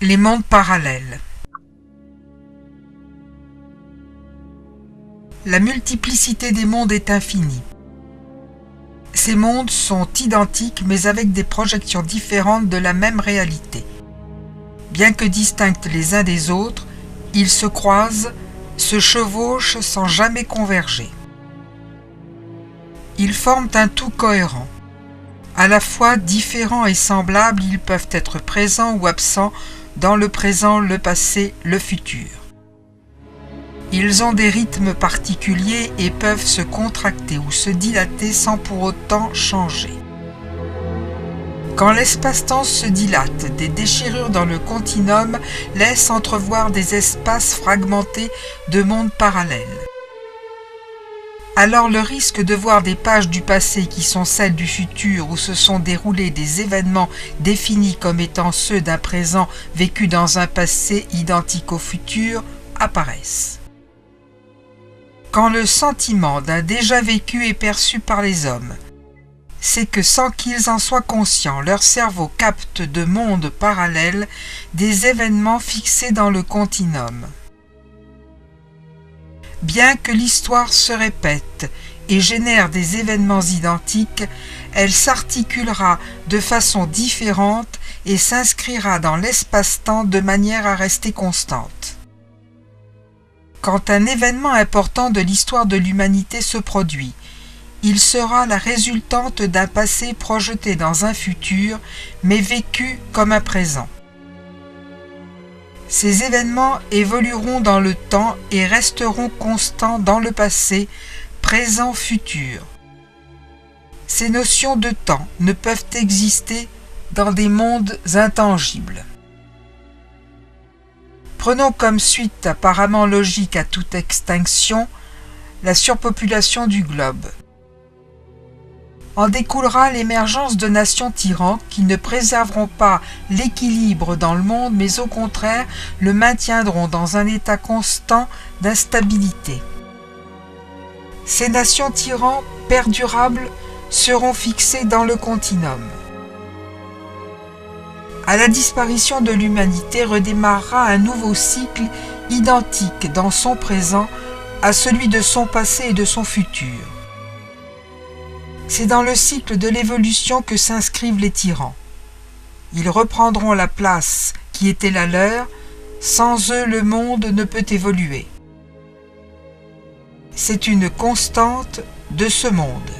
Les mondes parallèles. La multiplicité des mondes est infinie. Ces mondes sont identiques mais avec des projections différentes de la même réalité. Bien que distincts les uns des autres, ils se croisent, se chevauchent sans jamais converger. Ils forment un tout cohérent. À la fois différents et semblables, ils peuvent être présents ou absents dans le présent, le passé, le futur. Ils ont des rythmes particuliers et peuvent se contracter ou se dilater sans pour autant changer. Quand l'espace-temps se dilate, des déchirures dans le continuum laissent entrevoir des espaces fragmentés de mondes parallèles. Alors le risque de voir des pages du passé qui sont celles du futur où se sont déroulés des événements définis comme étant ceux d'un présent vécu dans un passé identique au futur apparaissent. Quand le sentiment d'un déjà vécu est perçu par les hommes, c'est que sans qu'ils en soient conscients, leur cerveau capte de mondes parallèles des événements fixés dans le continuum. Bien que l'histoire se répète et génère des événements identiques, elle s'articulera de façon différente et s'inscrira dans l'espace-temps de manière à rester constante. Quand un événement important de l'histoire de l'humanité se produit, il sera la résultante d'un passé projeté dans un futur, mais vécu comme un présent. Ces événements évolueront dans le temps et resteront constants dans le passé, présent, futur. Ces notions de temps ne peuvent exister dans des mondes intangibles. Prenons comme suite apparemment logique à toute extinction la surpopulation du globe. En découlera l'émergence de nations tyrannes qui ne préserveront pas l'équilibre dans le monde, mais au contraire le maintiendront dans un état constant d'instabilité. Ces nations tyrannes perdurables seront fixées dans le continuum. À la disparition de l'humanité redémarrera un nouveau cycle identique dans son présent à celui de son passé et de son futur. C'est dans le cycle de l'évolution que s'inscrivent les tyrans. Ils reprendront la place qui était la leur, sans eux le monde ne peut évoluer. C'est une constante de ce monde.